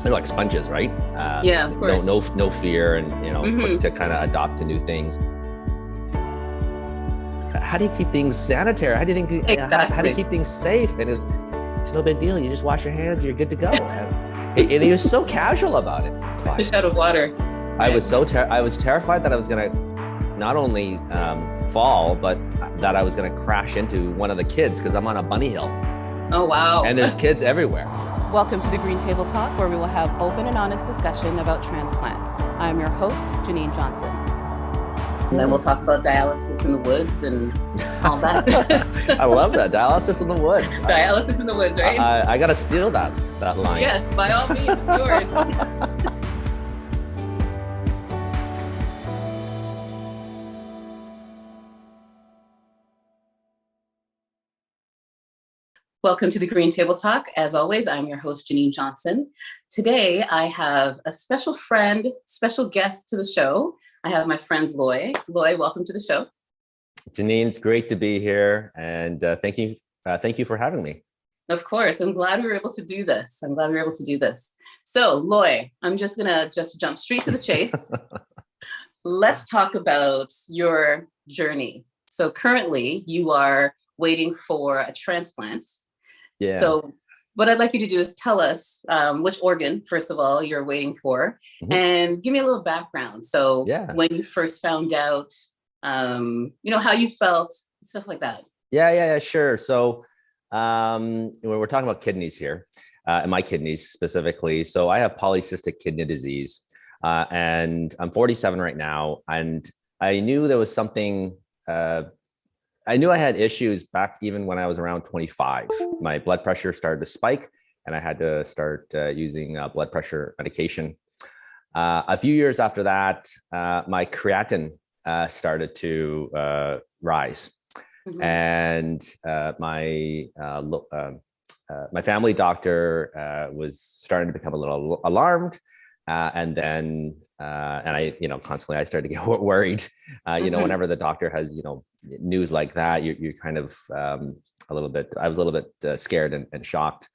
they're like sponges, right? Yeah, of course. No fear, and quick to kind of adopt to new things. How do you keep things sanitary? How do you think? How do you keep things safe? And it's no big deal. You just wash your hands, you're good to go. And he was so casual about it. Fish out of water. I was terrified that I was gonna not only fall, but that I was gonna crash into one of the kids because I'm on a bunny hill. Oh wow! And there's kids everywhere. Welcome to the Green Table Talk, where we will have open and honest discussion about transplant. I'm your host, Jennen Johnson. And then we'll talk about dialysis in the woods and all that. I love that, dialysis in the woods. Dialysis in the woods, right? I gotta steal that line. Yes, by all means, it's yours. Welcome to the Green Table Talk. As always, I'm your host, Jennen Johnson. Today, I have a special friend, special guest to the show. I have my friend, Loy. Loy, welcome to the show. Jennen, it's great to be here. And thank you for having me. Of course. I'm glad we were able to do this. So, Loy, I'm just going to jump straight to the chase. Let's talk about your journey. So currently, you are waiting for a transplant. Yeah. So what I'd like you to do is tell us which organ, first of all, you're waiting for, and give me a little background. So when you first found out, how you felt, stuff like that. Yeah, sure. So when we're talking about kidneys here, and my kidneys specifically, so I have polycystic kidney disease, and I'm 47 right now, and I knew there was something. I knew I had issues back even when I was around 25. My blood pressure started to spike and I had to start using blood pressure medication. A few years after that, my creatinine started to rise. And my family doctor was starting to become a little alarmed. And I, constantly I started to get worried, whenever the doctor has, news like that, you're kind of I was a little bit scared and shocked.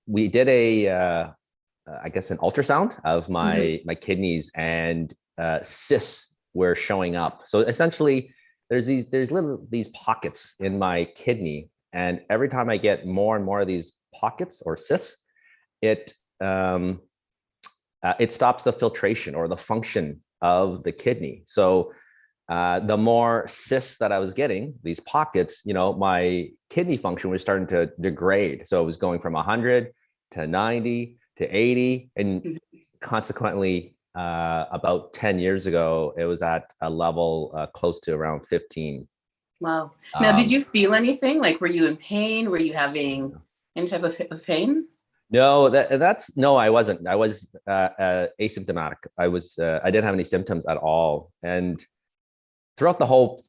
We did I guess an ultrasound of my kidneys, and cysts were showing up. So essentially there's these pockets in my kidney. And every time I get more and more of these pockets or cysts, it stops the filtration or the function of the kidney. So the more cysts that I was getting, these pockets, my kidney function was starting to degrade. So it was going from 100 to 90 to 80. And consequently, about 10 years ago, it was at a level close to around 15. Wow. Now, did you feel anything? Like, were you in pain? Were you having any type of pain? No, no, I wasn't. I was asymptomatic. I didn't have any symptoms at all. And throughout the whole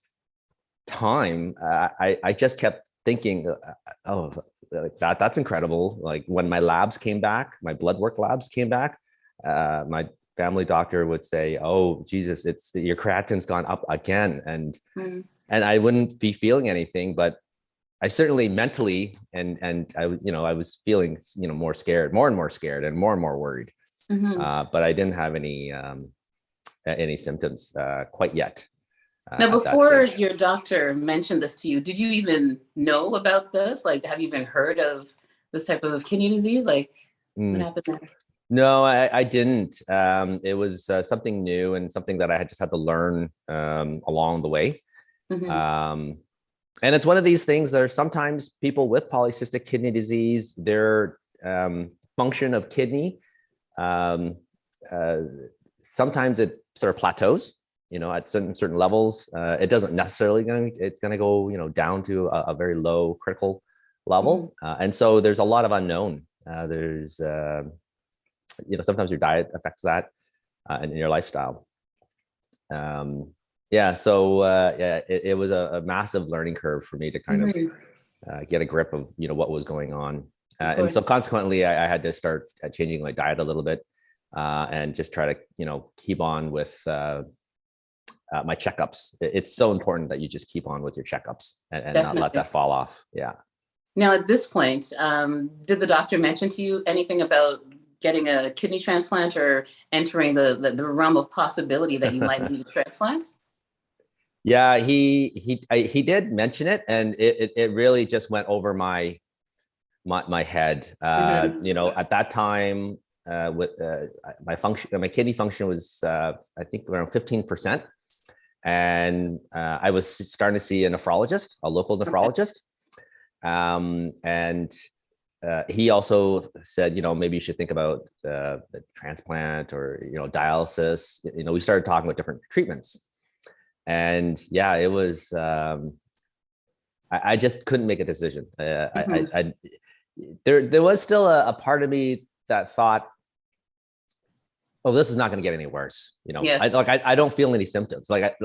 time, I just kept thinking, like that's incredible. Like when my labs came back, my blood work labs came back, my family doctor would say, "Oh, Jesus, your creatinine's gone up again." And I wouldn't be feeling anything, but I certainly mentally and I was feeling more and more scared and more worried. But I didn't have any symptoms quite yet. Now, before your doctor mentioned this to you, did you even know about this? Like, have you even heard of this type of kidney disease? Like, what happened there? No, I didn't. It was something new and something that I just had to learn along the way. And it's one of these things that are sometimes people with polycystic kidney disease, their function of kidney, sometimes it sort of plateaus, at certain levels. It doesn't necessarily it's going to go, down to a very low critical level. And so there's a lot of unknown. There's, sometimes your diet affects that and your lifestyle. It was a massive learning curve for me to kind of get a grip of, what was going on. And so consequently, I had to start changing my diet a little bit and just try to, keep on with my checkups. It's so important that you just keep on with your checkups and not let that fall off. Yeah. Now, at this point, did the doctor mention to you anything about getting a kidney transplant or entering the realm of possibility that you might need a transplant? Yeah, he did mention it, and it really just went over my head. You know, at that time, with my kidney function was I think around 15%, and I was starting to see a nephrologist, a local nephrologist, and he also said, you know, maybe you should think about the transplant or, you know, dialysis. You know, we started talking about different treatments, and yeah, it was. I just couldn't make a decision. There was still a part of me that thought, oh, this is not going to get any worse. You know, Yes. I don't feel any symptoms. Like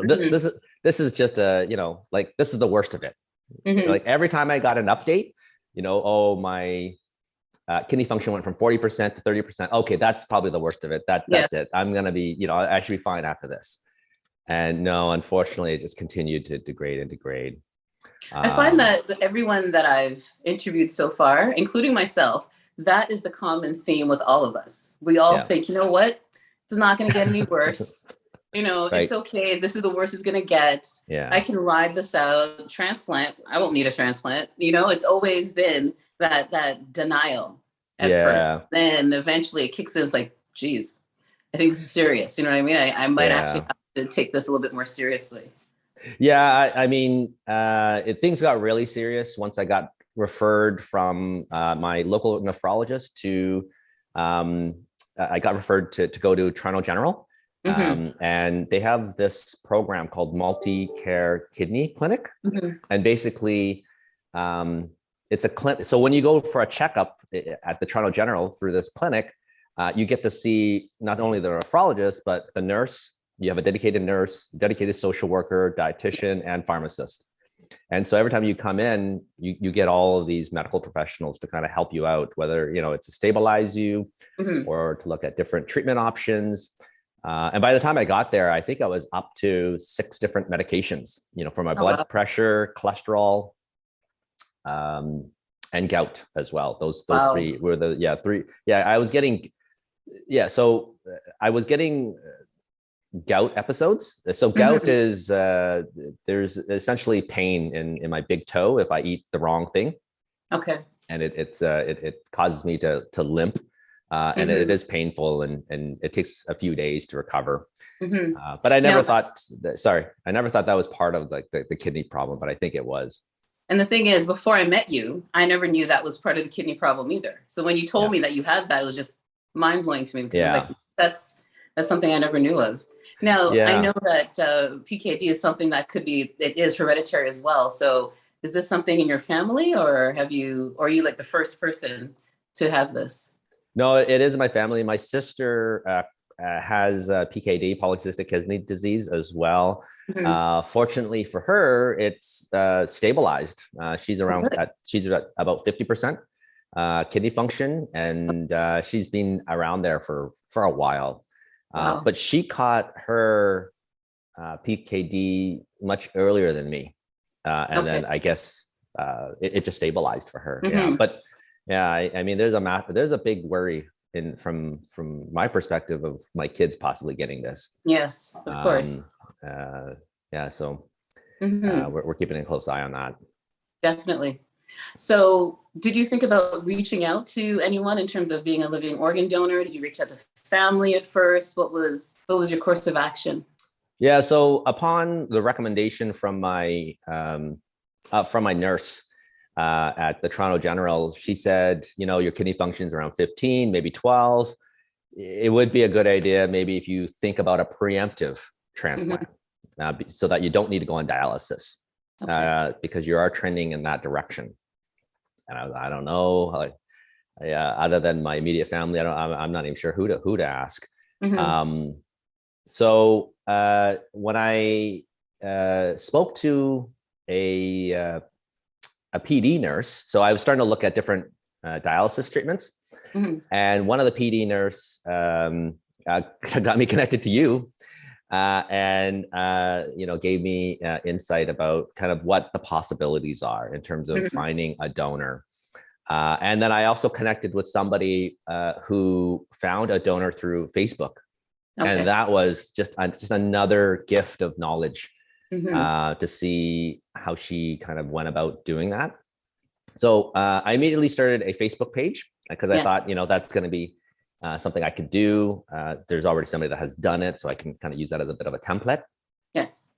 this is just a, you know, like this is the worst of it. Like every time I got an update, you know, oh, my kidney function went from 40% to 30%. Okay, that's probably the worst of it. That's it. I'm going to be, you know, I should be fine after this. And no, unfortunately, it just continued to degrade and degrade. I find that everyone that I've interviewed so far, including myself, that is the common theme with all of us. We all think, you know what? It's not going to get any worse. You know, it's okay. This is the worst it's going to get. Yeah. I can ride this out. Transplant, I won't need a transplant. You know, it's always been that denial at first. Then eventually it kicks in. It's like, geez, I think this is serious. You know what I mean? I might actually have to take this a little bit more seriously. Yeah, I mean, things got really serious once I got referred from my local nephrologist to, I got referred to go to Toronto General. And they have this program called Multi-Care Kidney Clinic. And basically, it's a clinic. So when you go for a checkup at the Toronto General through this clinic, you get to see not only the nephrologist, but the nurse. You have a dedicated nurse, dedicated social worker, dietitian, and pharmacist. And so every time you come in, you get all of these medical professionals to kind of help you out, whether, you know, it's to stabilize you or to look at different treatment options. And by the time I got there, I think I was up to 6 different medications, you know, for my blood pressure, cholesterol, and gout as well. Those 3 were the, 3. Yeah, I was getting, so I was getting gout episodes. So gout is there's essentially pain in my big toe if I eat the wrong thing. Okay. And it causes me to limp. And it is painful and it takes a few days to recover. But I never thought that was part of like the kidney problem, but I think it was. And the thing is, before I met you, I never knew that was part of the kidney problem either. So when you told me that you had that, it was just mind blowing to me because I was like, that's something I never knew of. Now, I know that PKD is something that it is hereditary as well. So is this something in your family or are you like the first person to have this? No, it is in my family. My sister has PKD, Polycystic Kidney Disease as well. Fortunately for her, it's stabilized. She's she's at about 50% kidney function, and she's been around there for a while. But she caught her PKD much earlier than me. And then I guess it just stabilized for her. Yeah. But yeah, I mean, there's a big worry from my perspective of my kids possibly getting this. Yes, of course. So we're keeping a close eye on that. Definitely. So did you think about reaching out to anyone in terms of being a living organ donor? Did you reach out to family at first? What was your course of action? Yeah. So upon the recommendation from my nurse at the Toronto General, she said, you know, your kidney function's around 15, maybe 12. It would be a good idea maybe if you think about a preemptive transplant so that you don't need to go on dialysis. Because you are trending in that direction. And I don't know, other than my immediate family, I'm not even sure who to ask. So when I spoke to a PD nurse, so I was starting to look at different dialysis treatments, and one of the PD nurse got me connected to you. and gave me insight about kind of what the possibilities are in terms of finding a donor. And then I also connected with somebody who found a donor through Facebook. Okay. And that was just another gift of knowledge to see how she kind of went about doing that. So I immediately started a Facebook page because I thought, that's going to be something I could do. There's already somebody that has done it, so I can kind of use that as a bit of a template. Yes.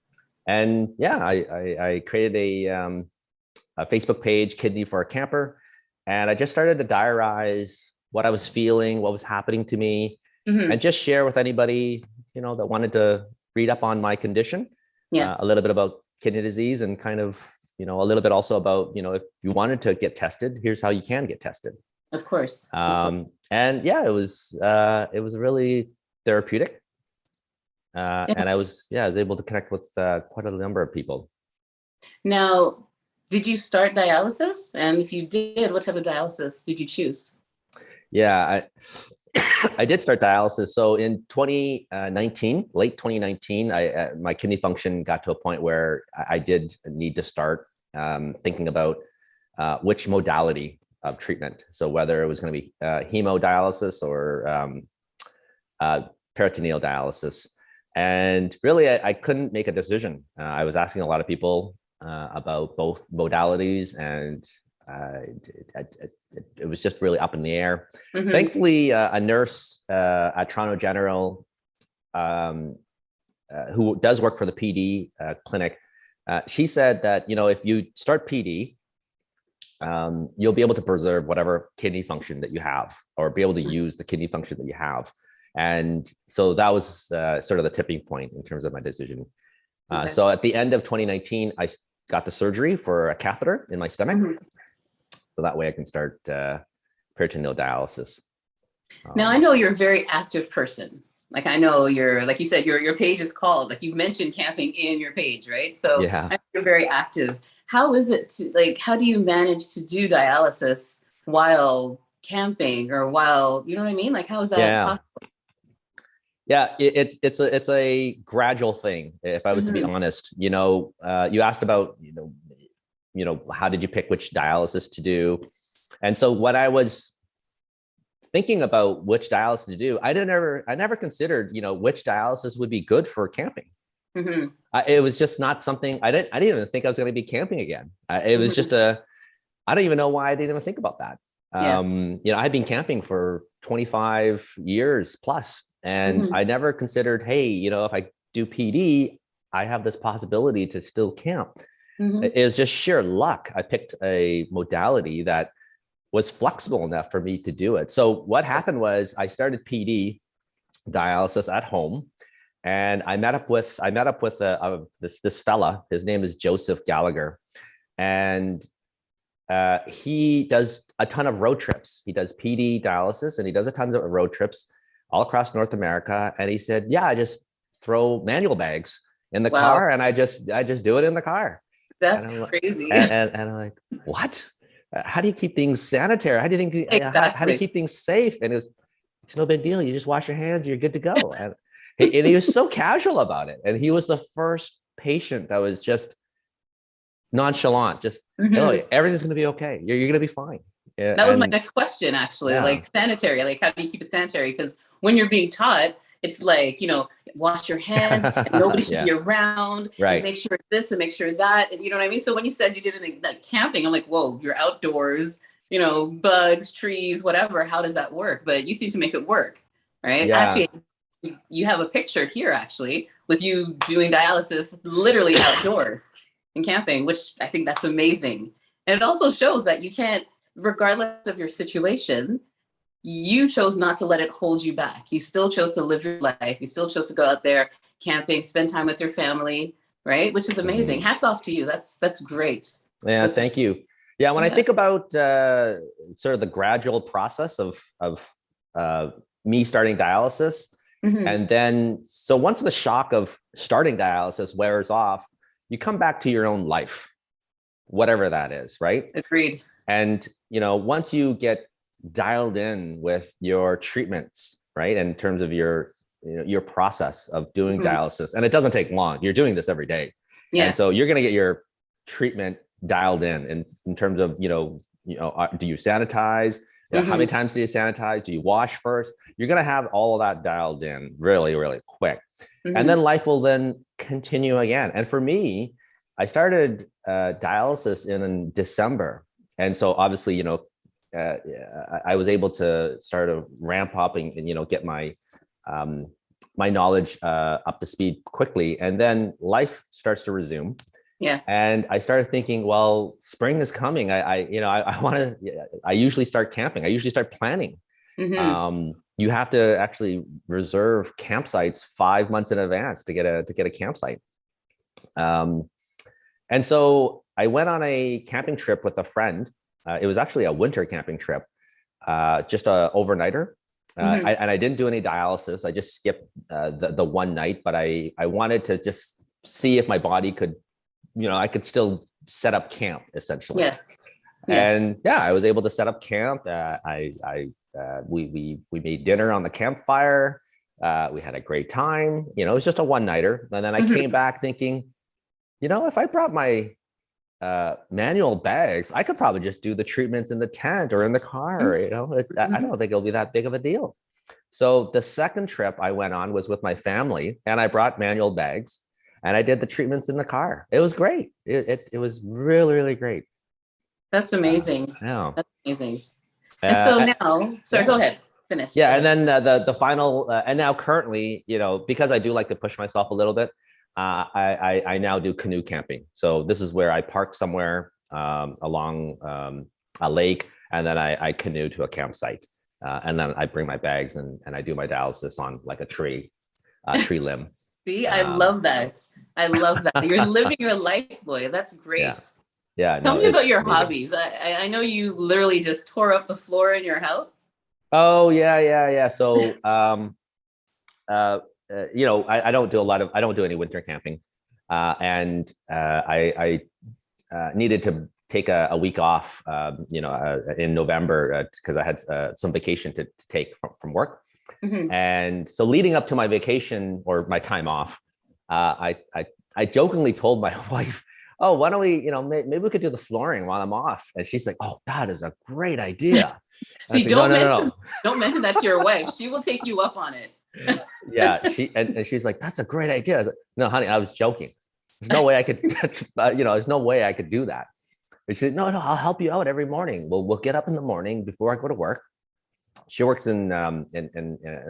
And I created a Facebook page, Kidney for a Camper. And I just started to diarize what I was feeling, what was happening to me, and just share with anybody, that wanted to read up on my condition, a little bit about kidney disease, and kind of, a little bit also about, if you wanted to get tested, here's how you can get tested. Of course. And it was really therapeutic. And I was able to connect with quite a number of people. Now, did you start dialysis? And if you did, what type of dialysis did you choose? Yeah, I did start dialysis. So in 2019, late 2019, my kidney function got to a point where I did need to start thinking about which modality of treatment. So whether it was going to be hemodialysis or peritoneal dialysis. And really, I couldn't make a decision. I was asking a lot of people about both modalities, and it was just really up in the air. Thankfully, a nurse at Toronto General who does work for the PD clinic, she said that, if you start PD, you'll be able to preserve whatever kidney function that you have, or be able to use the kidney function that you have. And so that was sort of the tipping point in terms of my decision. So at the end of 2019, I got the surgery for a catheter in my stomach. So that way I can start peritoneal dialysis. Now, I know you're a very active person. Like, I know you're, like you said, your page is called, like, you've mentioned camping in your page, right? So I know you're very active. How is it how do you manage to do dialysis while camping, or while, you know what I mean? Like, how is that possible? Yeah, it's a gradual thing. If I was to be honest, you asked about, how did you pick which dialysis to do? And so when I was thinking about which dialysis to do, I never considered, which dialysis would be good for camping. It was just not something I didn't even think I was going to be camping again. It was just I don't even know why I didn't even think about that. I've been camping for 25 years plus. And I never considered, hey, if I do PD, I have this possibility to still camp. It was just sheer luck. I picked a modality that was flexible enough for me to do it. So what happened was I started PD dialysis at home, and I met up with this fella. His name is Joseph Gallagher, and he does a ton of road trips. He does PD dialysis, and he does a ton of road trips all across North America. And he said, I just throw manual bags in the car, and I just do it in the car. That's crazy. And I'm like, what? How do you keep things sanitary? How do you think, how do you keep things safe? And it's no big deal. You just wash your hands, you're good to go. And he was so casual about it. And he was the first patient that was just nonchalant, just, everything's going to be okay. You're going to be fine. Yeah, that was my next question, actually. Like, sanitary, like, how do you keep it sanitary? Because when you're being taught, it's like, wash your hands, and nobody should be around, and make sure this and make sure that, and you know what I mean? So when you said you did it in like camping, I'm like, whoa, you're outdoors, bugs, trees, whatever. How does that work? But you seem to make it work, right? Yeah. Actually, you have a picture here, actually, with you doing dialysis literally outdoors in camping, which I think that's amazing. And it also shows that you can't, regardless of your situation, you chose not to let it hold you back. You still chose to live your life. You still chose to go out there camping, spend time with your family, right? Which is amazing. Hats off to you. That's great. Yeah, thank you. Yeah, when I think about sort of the gradual process of me starting dialysis, and then, so once the shock of starting dialysis wears off, you come back to your own life, whatever that is, right? Agreed. And, once you get dialed in with your treatments, right, in terms of your your process of doing Mhm. dialysis, and it doesn't take long. You're doing this every day. Yes. And so you're going to get your treatment dialed in terms of, do you sanitize? How many times do you sanitize? Do you wash first? You're going to have all of that dialed in really, really quick. And then life will then continue again. And for me, I started dialysis in December. And so obviously, I was able to start to ramp up and get my my knowledge up to speed quickly. And then life starts to resume. Yes. And I started thinking, well, spring is coming. I want to. I usually start camping. I usually start planning. You have to actually reserve campsites 5 months in advance to get a campsite. And so I went on a camping trip with a friend. It was actually a winter camping trip, just a overnighter. I didn't do any dialysis. I just skipped the one night, but I wanted to just see if my body could, I could still set up camp essentially. Yes. And yeah, I was able to set up camp. We made dinner on the campfire. We had a great time. It was just a one-nighter. And then I came back thinking, if I brought my manual bags, I could probably just do the treatments in the tent or in the car. I don't think it'll be that big of a deal. So the second trip I went on was with my family, and I brought manual bags, and I did the treatments in the car. It was great. It was really, really great. That's amazing. Yeah, that's amazing. And so now, sorry, go ahead. Finish. Yeah, and then the final, and now currently, because I do like to push myself a little bit, I now do canoe camping. So this is where I park somewhere along a lake, and then I canoe to a campsite, and then I bring my bags and I do my dialysis on like a tree limb. See, I love that. I love that. You're living your life, Lloyd. That's great. Yeah. Tell me about your hobbies. I know you literally just tore up the floor in your house. Oh yeah. So I don't do any winter camping, and I needed to take a week off, in November because I had some vacation to take from work. And so leading up to my vacation or my time off, I jokingly told my wife, oh, why don't we, maybe we could do the flooring while I'm off. And she's like, oh, that is a great idea. See, don't mention that to your wife. She will take you up on it. Yeah, she's like, that's a great idea. I was like, no, honey, I was joking. There's no way I could, there's no way I could do that. And she said, no, I'll help you out every morning. We'll get up in the morning before I go to work. She works in a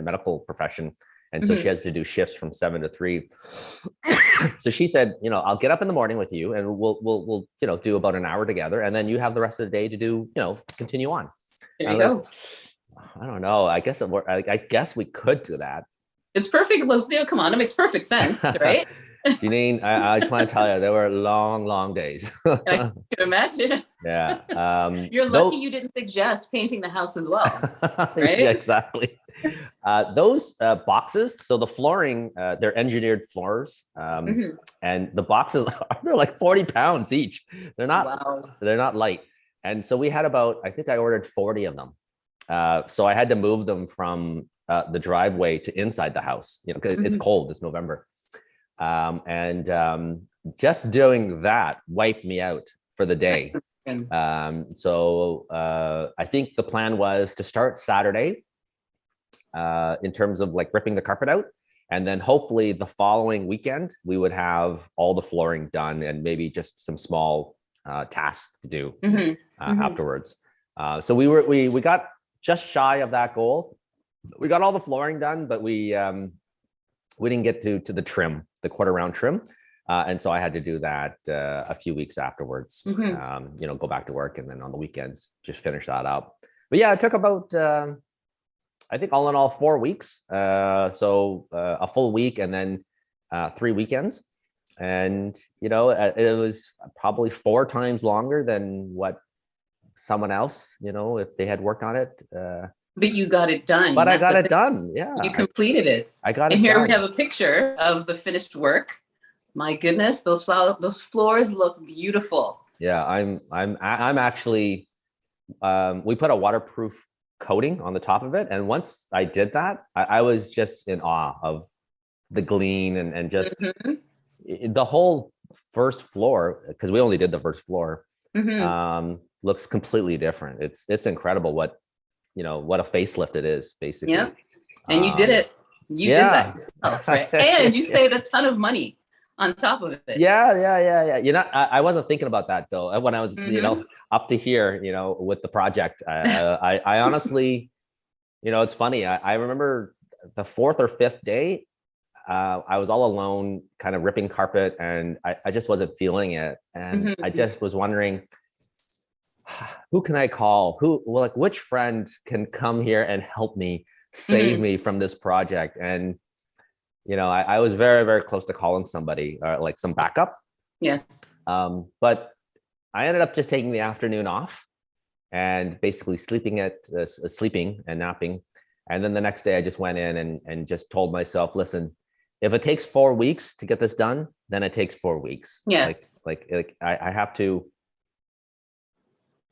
medical profession, and so she has to do shifts from 7 to 3. So she said, I'll get up in the morning with you, and we'll do about an hour together, and then you have the rest of the day to do, continue on. There you go. I don't know. I guess we could do that. It's perfect. Look, come on, it makes perfect sense, right? Janine, I just want to tell you, there were long days. I can imagine. Yeah. You're lucky you didn't suggest painting the house as well, right? Yeah, exactly. Those boxes, so the flooring, they're engineered floors, and the boxes they're like 40 pounds each. They're not light. And so we had I think I ordered 40 of them. So I had to move them from the driveway to inside the house, because it's cold. It's November. And just doing that wiped me out for the day. So I think the plan was to start Saturday in terms of like ripping the carpet out. And then hopefully the following weekend, we would have all the flooring done and maybe just some small tasks to do afterwards. So we got just shy of that goal. We got all the flooring done, but we didn't get to the trim, the quarter round trim. And so I had to do that a few weeks afterwards, go back to work, and then on the weekends, just finish that up. But yeah, it took about, I think all in all 4 weeks. So a full week and then 3 weekends. And, it was probably 4 times longer than what someone else, if they had worked on it. But you got it done. But I got it done. Yeah. You completed it. I got it done. And here we have a picture of the finished work. My goodness, those floors look beautiful. Yeah, I'm actually, we put a waterproof coating on the top of it. And once I did that, I was just in awe of the gleam and just the whole first floor, because we only did the first floor, looks completely different. It's incredible what a facelift it is, basically. Yeah. And you did it. You did that yourself, right? And you saved a ton of money on top of it. Yeah. I wasn't thinking about that though. When I was, up to here, with the project, I honestly, it's funny. I remember the fourth or fifth day, I was all alone, kind of ripping carpet, and I just wasn't feeling it. And I just was wondering, who can I call? Which friend can come here and help me save me from this project? And I was very, very close to calling somebody, like some backup. Yes. But I ended up just taking the afternoon off and basically sleeping and napping. And then the next day I just went in and just told myself, listen, if it takes 4 weeks to get this done, then it takes 4 weeks. Yes. Like I have to,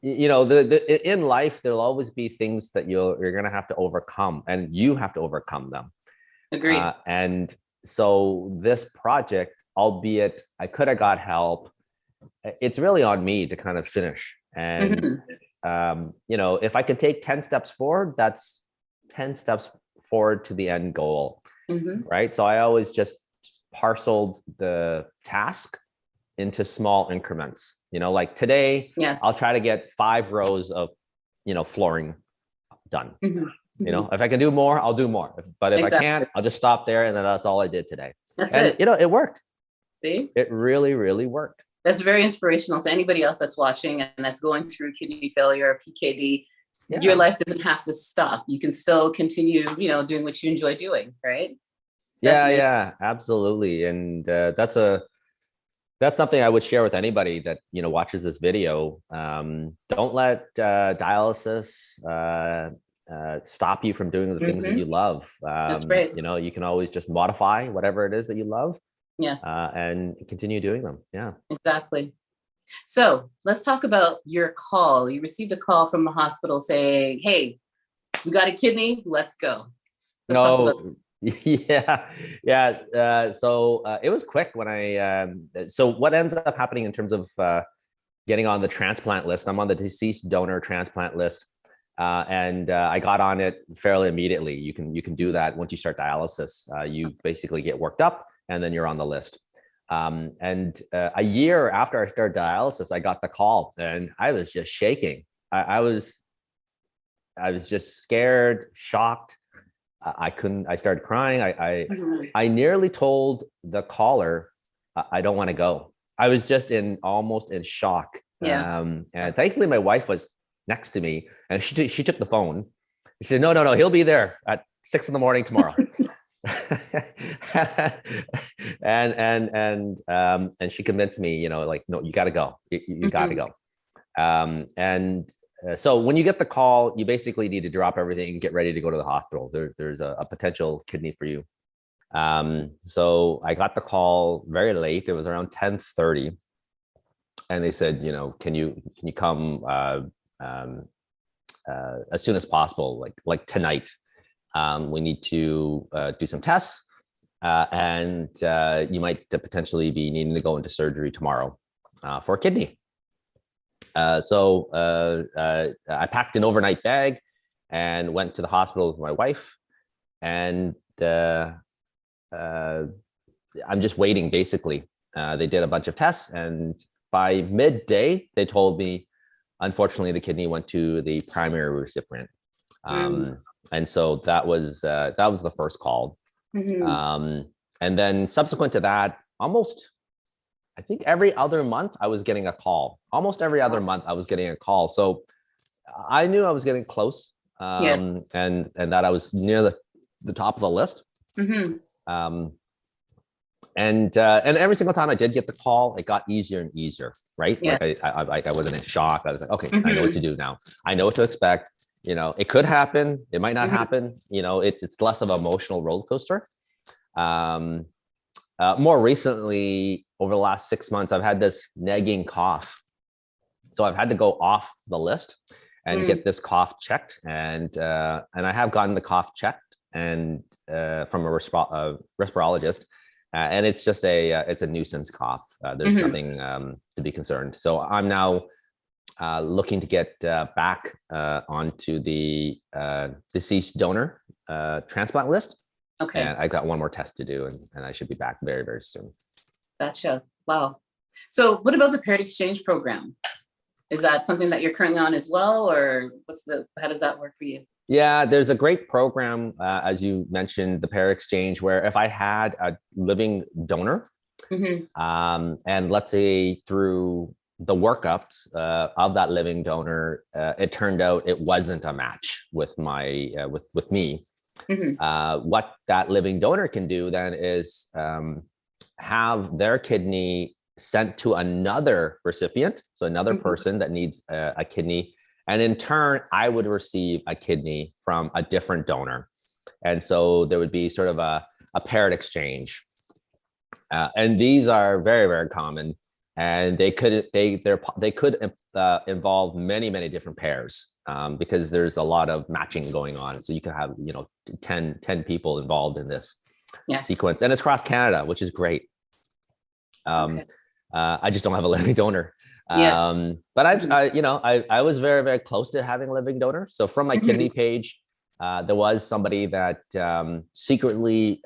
in life, there'll always be things that you're going to have to overcome, and you have to overcome them. Agreed. And so this project, albeit I could have got help, it's really on me to kind of finish. And, if I can take 10 steps forward, that's 10 steps forward to the end goal. Right. So I always just parceled the task into small increments, like today, I'll try to get 5 rows of, flooring done. If I can do more, I'll do more. But if I can't, I'll just stop there. And then that's all I did today. That's it. It worked. See? It really, really worked. That's very inspirational to anybody else that's watching and that's going through kidney failure or PKD. Yeah. Your life doesn't have to stop. You can still continue, doing what you enjoy doing, right? Yeah, absolutely. And that's something I would share with anybody that, watches this video. Don't let dialysis stop you from doing the things that you love. That's great. You can always just modify whatever it is that you love. Yes. And continue doing them. Yeah, exactly. So let's talk about your call. You received a call from the hospital saying, hey, we got a kidney, let's go. Yeah. So it was quick when so what ends up happening in terms of getting on the transplant list, I'm on the deceased donor transplant list. And I got on it fairly immediately. You can do that once you start dialysis. You basically get worked up and then you're on the list. And a year after I started dialysis, I got the call and I was just shaking. I was just scared, shocked. I started crying. I nearly told the caller, I don't want to go. I was just almost in shock. Yeah. And thankfully my wife was next to me and she took the phone. She said, no, he'll be there at 6 a.m. tomorrow. and she convinced me, no, you got to go. You got to go. So when you get the call, you basically need to drop everything and get ready to go to the hospital. There's a potential kidney for you. So I got the call very late. It was around 10:30, and they said, can you come as soon as possible, like tonight. We need to do some tests, and you might potentially be needing to go into surgery tomorrow for a kidney. So I packed an overnight bag and went to the hospital with my wife, and I'm just waiting, basically. They did a bunch of tests, and by midday, they told me, unfortunately, the kidney went to the primary recipient. And so that was the first call. And then subsequent to that, I think every other month I was getting a call. Almost every other month I was getting a call. So I knew I was getting close, and that I was near the top of the list. And every single time I did get the call, it got easier and easier, right? Yeah. Like I wasn't in shock. I was like, okay, I know what to do now. I know what to expect. It could happen. It might not happen. It's less of an emotional roller coaster. More recently, over the last 6 months, I've had this nagging cough. So I've had to go off the list. and get this cough checked. And I have gotten the cough checked and from a respirologist. And it's just it's a nuisance cough. There's nothing to be concerned. So I'm now looking to get back onto the deceased donor transplant list. Okay. And I got one more test to do, and I should be back very, very soon. Gotcha. Wow. So what about the paired exchange program? Is that something that you're currently on as well, or how does that work for you? Yeah, there's a great program, as you mentioned, the pair exchange, where if I had a living donor, and let's say through the workups of that living donor, it turned out it wasn't a match with my with me. What that living donor can do then is have their kidney sent to another recipient, so another person that needs a kidney. And in turn, I would receive a kidney from a different donor. And so there would be sort of a paired exchange. And these are very, very common. And they could involve many, many different pairs because there's a lot of matching going on. So you could have, 10 people involved in this sequence. And it's across Canada, which is great. I just don't have a living donor. But I was very, very close to having a living donor. So from my kidney page, there was somebody that secretly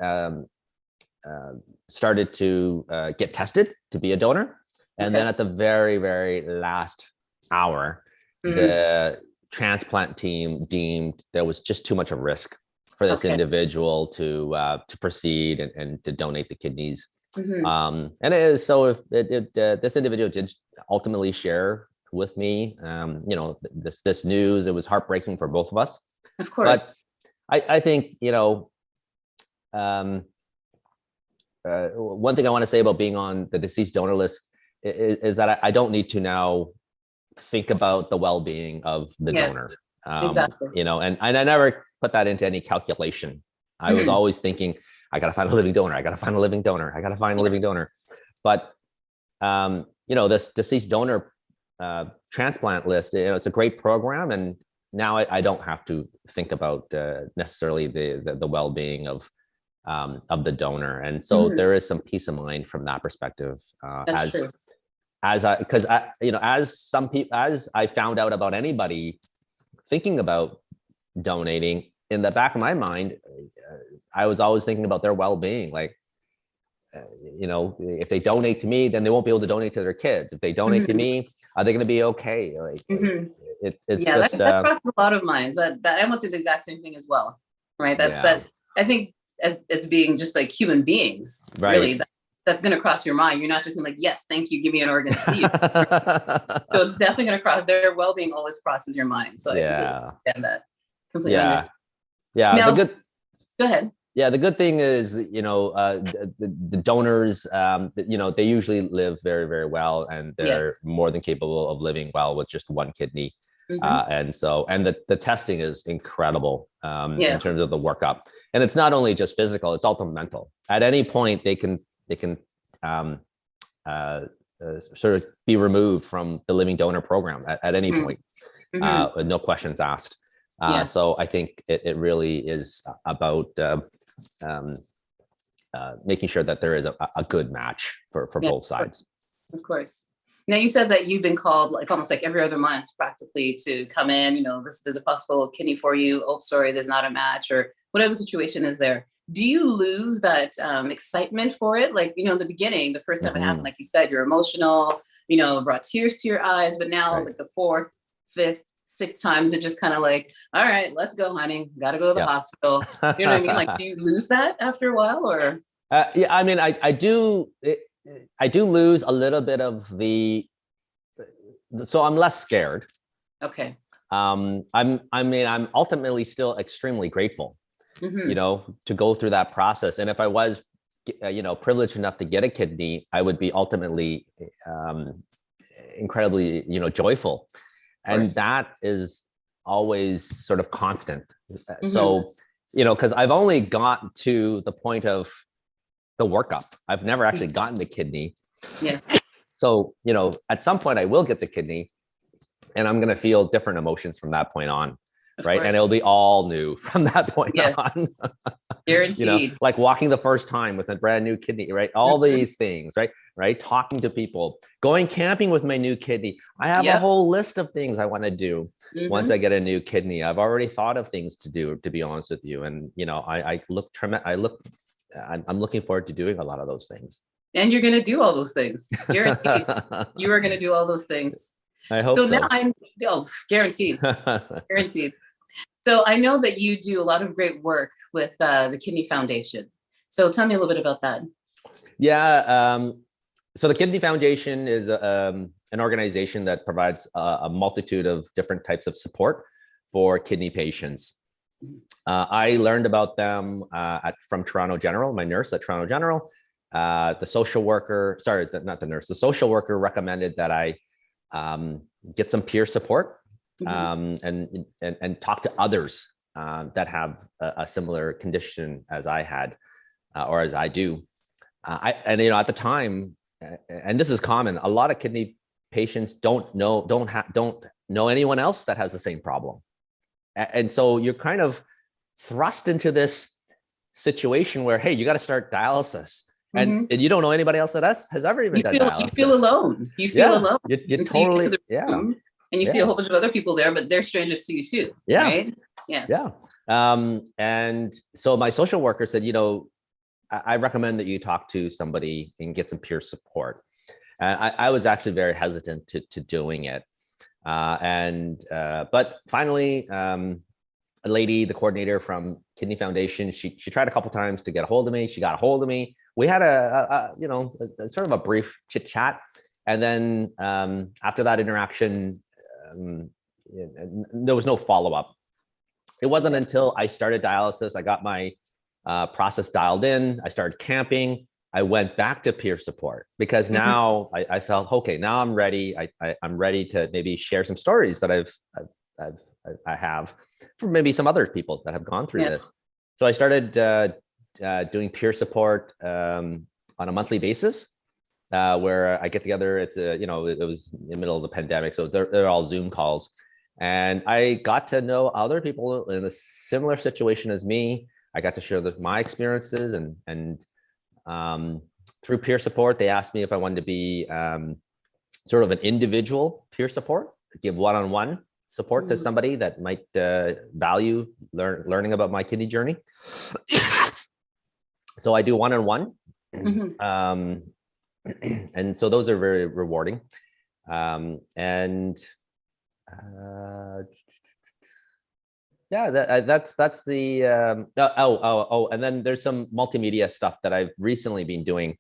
started to get tested to be a donor. And then at the very, very last hour, the transplant team deemed there was just too much of risk for this individual to proceed and to donate the kidneys. And it is so if this individual did ultimately share with me, this news, it was heartbreaking for both of us. Of course. But I think, one thing I want to say about being on the deceased donor list is that I don't need to now think about the well-being of the donor. Exactly. And I never put that into any calculation. I was always thinking, I got to find a living donor. I got to find a living donor. I got to find a living donor. But, this deceased donor transplant list, it's a great program. And now I don't have to think about necessarily the well-being of the donor. And so there is some peace of mind from that perspective. As some people, as I found out about anybody thinking about donating, in the back of my mind, I was always thinking about their well-being. Like, if they donate to me, then they won't be able to donate to their kids. If they donate to me, are they going to be okay? Like, it's just that crosses a lot of minds. That I went through the exact same thing as well. Right. That I think as being just like human beings, really, that's going to cross your mind. You're not just like, yes, thank you, give me an organ. So it's definitely going to cross. Their well-being always crosses your mind. So I completely understand that. Completely understand. Yeah. Now, go ahead. Yeah, the good thing is, the donors, they usually live very, very well, and they're more than capable of living well with just one kidney. And the testing is incredible in terms of the workup. And it's not only just physical, it's also mental. At any point, they can sort of be removed from the living donor program at any point, with no questions asked. So I think it really is about making sure that there is a good match for both sides. Of course. Now, you said that you've been called almost like every other month practically to come in, there's a possible kidney for you. Oh, sorry, there's not a match, or whatever the situation is there. Do you lose that excitement for it? Like, in the beginning, the first time it happened, like you said, you're emotional, brought tears to your eyes, but now like the fourth, fifth, sixth time, is it just kind of like, all right, let's go, honey, gotta go to the hospital. You know what I mean? Like, do you lose that after a while, or? I mean, I do lose a little bit of so I'm less scared. Okay. I'm ultimately still extremely grateful, to go through that process. And if I was, privileged enough to get a kidney, I would be ultimately incredibly, joyful. And that is always sort of constant. So, because I've only gotten to the point of the workup. I've never actually gotten the kidney. Yes. So, at some point I will get the kidney. and I'm going to feel different emotions from that point on. Of Right. course. And it'll be all new from that point Yes. on. Guaranteed. Like walking the first time with a brand new kidney, right? All these things, right? Talking to people, going camping with my new kidney. I have a whole list of things I want to do once I get a new kidney. I've already thought of things to do, to be honest with you. And, I'm looking forward to doing a lot of those things. And you're going to do all those things. Guaranteed. You are going to do all those things. I hope so. So now guaranteed. Guaranteed. So I know that you do a lot of great work with the Kidney Foundation. So tell me a little bit about that. Yeah. So the Kidney Foundation is an organization that provides a multitude of different types of support for kidney patients. I learned about them from Toronto General, my nurse at Toronto General. The social worker recommended that I get some peer support. And talk to others that have a similar condition as I had, or as I do. At the time, and this is common, a lot of kidney patients don't know anyone else that has the same problem. And so you're kind of thrust into this situation where, hey, you got to start dialysis. And you don't know anybody else that has ever even done dialysis. You feel alone. You feel alone. You totally, And you see a whole bunch of other people there, but they're strangers to you too. Yeah. Right? Yes. Yeah. And so my social worker said, I recommend that you talk to somebody and get some peer support. I was actually very hesitant to doing it. But finally, a lady, the coordinator from Kidney Foundation, she tried a couple times to get a hold of me. She got a hold of me. We had a sort of a brief chit chat. And then after that interaction, there was no follow-up. It wasn't until I started dialysis, I got my process dialed in, I started camping, I went back to peer support because now I felt, okay, now I'm ready. I'm ready to maybe share some stories that I have from maybe some other people that have gone through this. So I started doing peer support on a monthly basis. Where I get together, it was in the middle of the pandemic, so they're all Zoom calls, and I got to know other people in a similar situation as me. I got to share my experiences, and through peer support, they asked me if I wanted to be sort of an individual peer support, give one-on-one support to somebody that might value learning about my kidney journey. So I do one-on-one. And so those are very rewarding. That's the and then there's some multimedia stuff that I've recently been doing.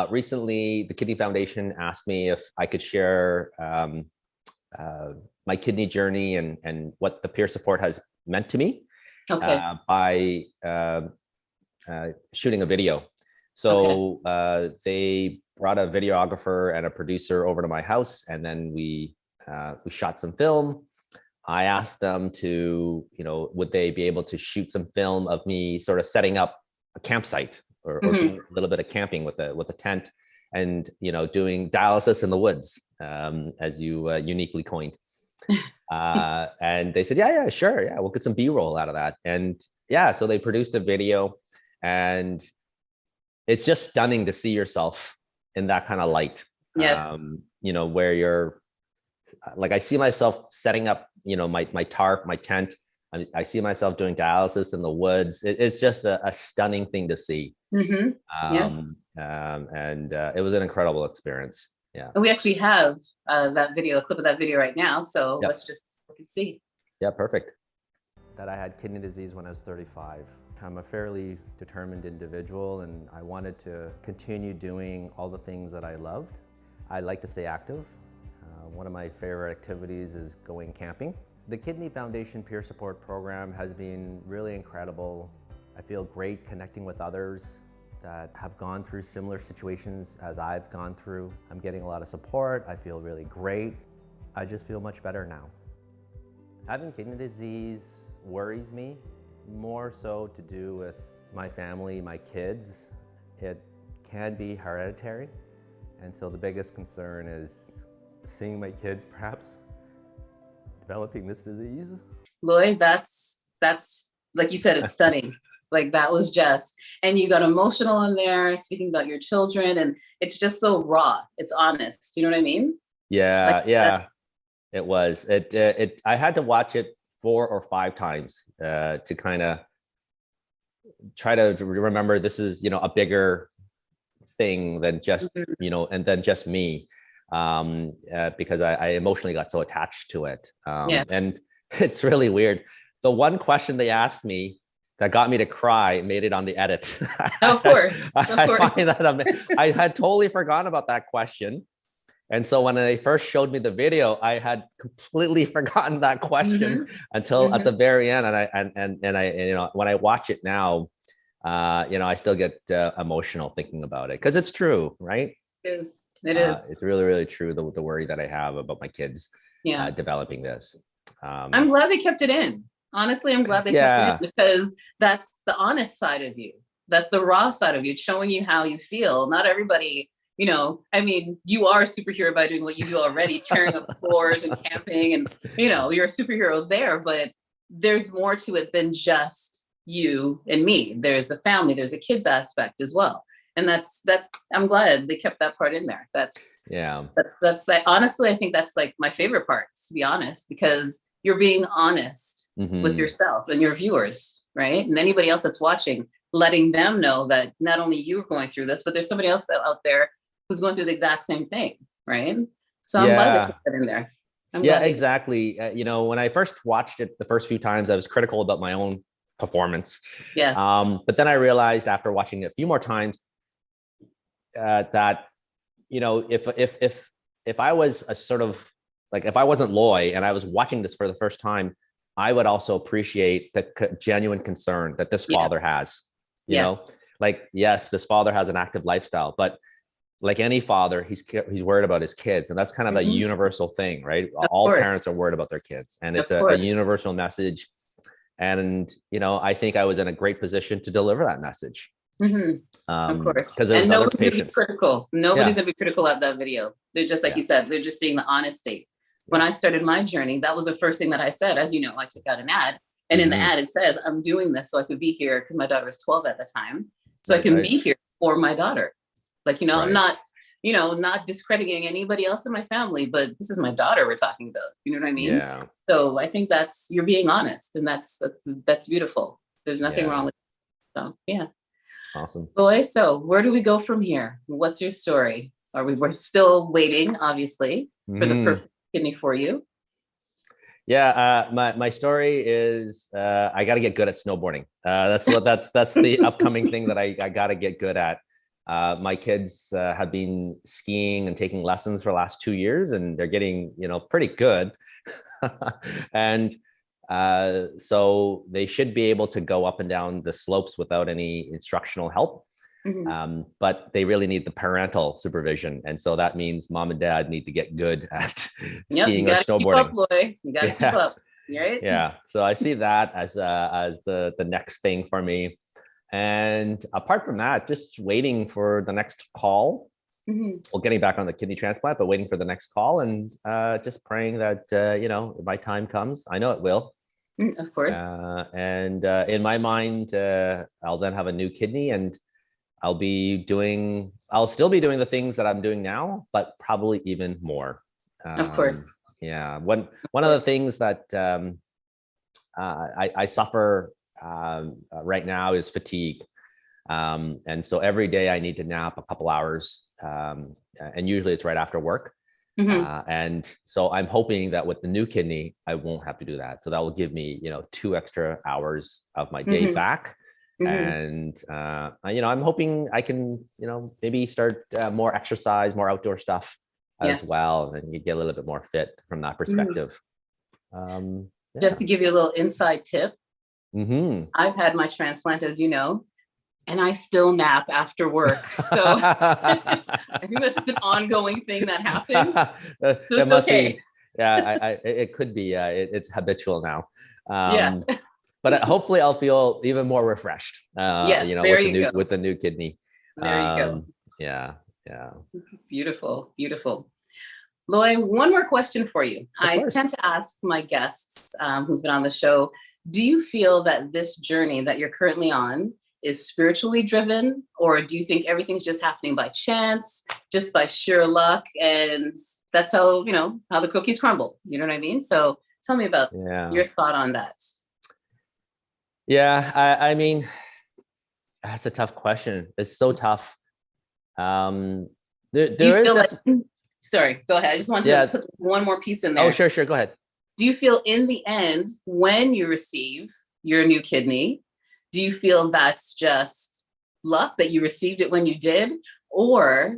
Recently the Kidney Foundation asked me if I could share my kidney journey and what the peer support has meant to me by shooting a video. So they brought a videographer and a producer over to my house, and then we shot some film. I asked them to, would they be able to shoot some film of me sort of setting up a campsite or doing a little bit of camping with a tent and, doing dialysis in the woods, as you uniquely coined. And they said, yeah, sure. Yeah, we'll get some B-roll out of that. And so they produced a video, and it's just stunning to see yourself in that kind of light. Where you're like, I see myself setting up, my tarp, my tent. I see myself doing dialysis in the woods. It's just a stunning thing to see. And it was an incredible experience. Yeah. And we actually have a clip of that video right now. So let's just look and see. Yeah, perfect. That I had kidney disease when I was 35. I'm a fairly determined individual, and I wanted to continue doing all the things that I loved. I like to stay active. One of my favorite activities is going camping. The Kidney Foundation Peer Support Program has been really incredible. I feel great connecting with others that have gone through similar situations as I've gone through. I'm getting a lot of support. I feel really great. I just feel much better now. Having kidney disease worries me, more so to do with my family, my kids. It can be hereditary, and so the biggest concern is seeing my kids perhaps developing this disease. Lloyd, that's like you said, it's stunning. Like that was just, and you got emotional in there speaking about your children, and it's just so raw. It's honest. You know what I mean? Yeah, Like yeah, it was. I had to watch it 4 or 5 times to kind of try to remember this is, a bigger thing than just, and then just me, because I emotionally got so attached to it. Yes. And it's really weird. The one question they asked me that got me to cry made it on the edit. Of course. I find that I had totally forgotten about that question. And so when they first showed me the video, I had completely forgotten that question until at the very end. And I when I watch it now, I still get emotional thinking about it because it's true, right? It is. It is. It's really, really true. The worry that I have about my kids developing this. I'm glad they kept it in. Honestly, I'm glad they kept it in because that's the honest side of you. That's the raw side of you. It's showing you how you feel. Not everybody, I mean, you are a superhero by doing what you do already, tearing up floors and camping, and you're a superhero there, but there's more to it than just you and me. There's the family, there's the kids aspect as well. And that's I'm glad they kept that part in there. That's like, honestly, I think that's like my favorite part, to be honest, because you're being honest with yourself and your viewers, right? And anybody else that's watching, letting them know that not only you're going through this, but there's somebody else out there who's going through the exact same thing, right? So I'm glad they put that in there. Exactly. When I first watched it the first few times, I was critical about my own performance. Yes. But then I realized after watching it a few more times that, if I was a sort of like, if I wasn't Loy and I was watching this for the first time, I would also appreciate the genuine concern that this father has, you know, like, yes, this father has an active lifestyle, but like any father, he's worried about his kids. And that's kind of a universal thing, right? All parents are worried about their kids, and it's a universal message. And, I think I was in a great position to deliver that message. Of course. Because there's other patients. Critical. Nobody's gonna be critical of that video. They're just like you said, they're just seeing the honest state. When I started my journey, that was the first thing that I said. As you know, I took out an ad, and in the ad it says, I'm doing this so I could be here, because my daughter was 12 at the time. So I can be here for my daughter. Like, I'm not, not discrediting anybody else in my family, but this is my daughter we're talking about. You know what I mean? Yeah. So I think you're being honest, and that's beautiful. There's nothing wrong with it. So yeah. Awesome. Boy, so where do we go from here? What's your story? We're still waiting, obviously, for the perfect kidney for you. Yeah, my story is I got to get good at snowboarding. That's the upcoming thing that I got to get good at. My kids have been skiing and taking lessons for the last 2 years, and they're getting pretty good. And so they should be able to go up and down the slopes without any instructional help. But they really need the parental supervision. And so that means mom and dad need to get good at skiing or snowboarding. You got to keep up, right? Yeah. So I see that as the next thing for me. And apart from that, just waiting for the next call. Well, getting back on the kidney transplant, but waiting for the next call, and just praying that, my time comes. I know it will. Of course. And in my mind, I'll then have a new kidney, and I'll still be doing the things that I'm doing now, but probably even more. Of course. Yeah. One of the things that I suffer right now is fatigue. And so every day I need to nap a couple hours, and usually it's right after work. And so I'm hoping that with the new kidney, I won't have to do that. So that will give me, 2 extra hours of my day back. And, I'm hoping I can, maybe start more exercise, more outdoor stuff as well. And you get a little bit more fit from that perspective. Just to give you a little inside tip. I've had my transplant, as you know, and I still nap after work. So I think that's just an ongoing thing that happens. So it's okay. It could be. It's habitual now. But hopefully I'll feel even more refreshed, with the new kidney. There you go. Yeah. Beautiful, beautiful. Loy, one more question for you. I course. tend to ask my guests who's been on the show, do you feel that this journey that you're currently on is spiritually driven, or do you think everything's just happening by chance, just by sheer luck, and that's how, how the cookies crumble? You know what I mean? So tell me about your thought on that. Yeah, I mean, that's a tough question. It's so tough. There is sorry, go ahead. I just want to put one more piece in there. Oh, sure. Go ahead. Do you feel in the end, when you receive your new kidney, do you feel that's just luck that you received it when you did, or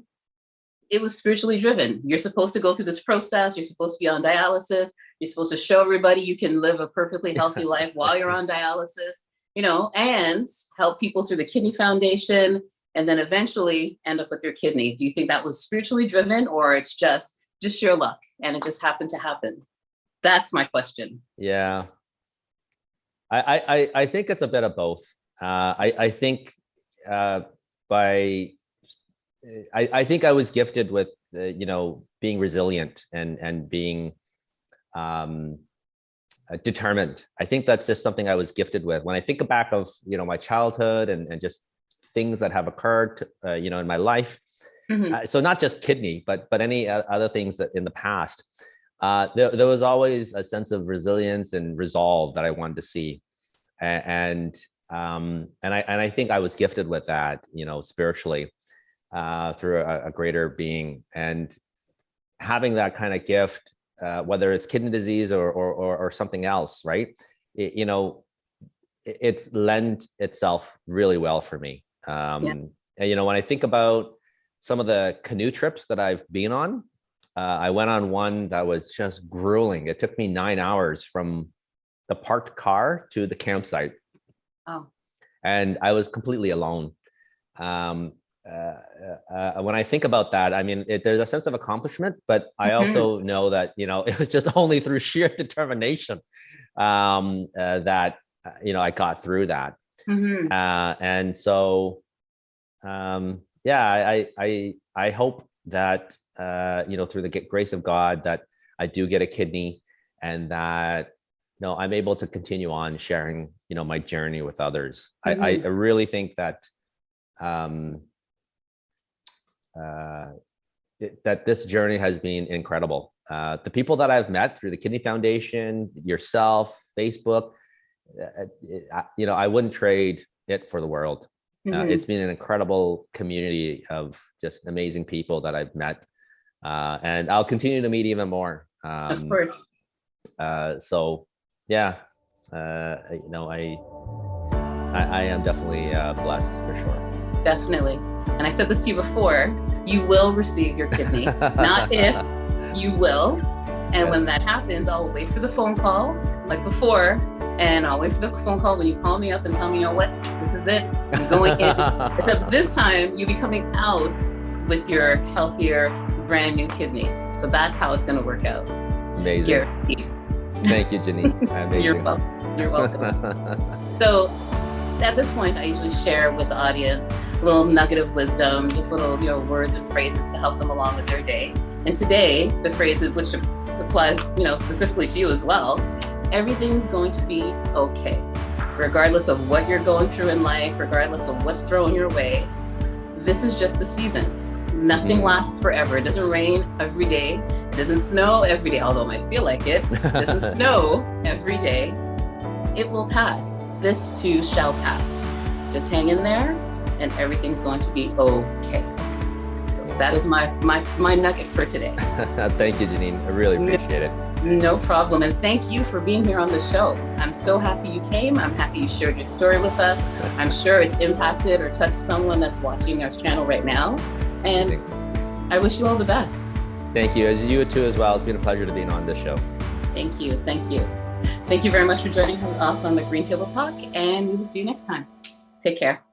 it was spiritually driven? You're supposed to go through this process. You're supposed to be on dialysis. You're supposed to show everybody you can live a perfectly healthy life while you're on dialysis, and help people through the Kidney Foundation, and then eventually end up with your kidney. Do you think that was spiritually driven, or it's just sheer luck and it just happened to happen? That's my question. Yeah. I think it's a bit of both. I think I think I was gifted with being resilient and being determined. I think that's just something I was gifted with. When I think back of my childhood and just things that have occurred in my life, so not just kidney, but any other things that in the past. There was always a sense of resilience and resolve that I wanted to see, and I think I was gifted with that, spiritually, through a greater being, and having that kind of gift, whether it's kidney disease or something else, right? It's lent itself really well for me. And when I think about some of the canoe trips that I've been on. I went on one that was just grueling. It took me 9 hours from the parked car to the campsite. Oh. And I was completely alone. When I think about that, I mean, there's a sense of accomplishment, but I also know that, it was just only through sheer determination that, I got through that. And so, I hope that, through the grace of God, that I do get a kidney, and that, I'm able to continue on sharing, my journey with others. I really think that, that this journey has been incredible. The people that I've met through the Kidney Foundation, yourself, Facebook, I wouldn't trade it for the world. It's been an incredible community of just amazing people that I've met. And I'll continue to meet even more. Of course. So yeah, I am definitely blessed for sure. Definitely. And I said this to you before, you will receive your kidney, not if, you will. And when that happens, I'll wait for the phone call like before. And I'll wait for the phone call when you call me up and tell me, what, this is it, I'm going in. Except this time, you'll be coming out with your healthier, brand new kidney. So that's how it's going to work out. Amazing. Guaranteed. Thank you, Jennen. Amazing. You're welcome. You're welcome. So at this point, I usually share with the audience a little nugget of wisdom, just little, words and phrases to help them along with their day. And today, the phrase, which applies, specifically to you as well, everything's going to be okay. Regardless of what you're going through in life, regardless of what's thrown your way, this is just a season. Nothing lasts forever. It doesn't rain every day. It doesn't snow every day, although it might feel like it. It doesn't snow every day. It will pass. This too shall pass. Just hang in there and everything's going to be okay. So that is my nugget for today. Thank you, Jennen. I really appreciate it. No problem. And thank you for being here on the show. I'm so happy you came. I'm happy you shared your story with us. I'm sure it's impacted or touched someone that's watching our channel right now. And I wish you all the best. Thank you. As you too as well. It's been a pleasure to be on this show. Thank you. Thank you. Thank you very much for joining us on the Green Table Talk, and we will see you next time. Take care.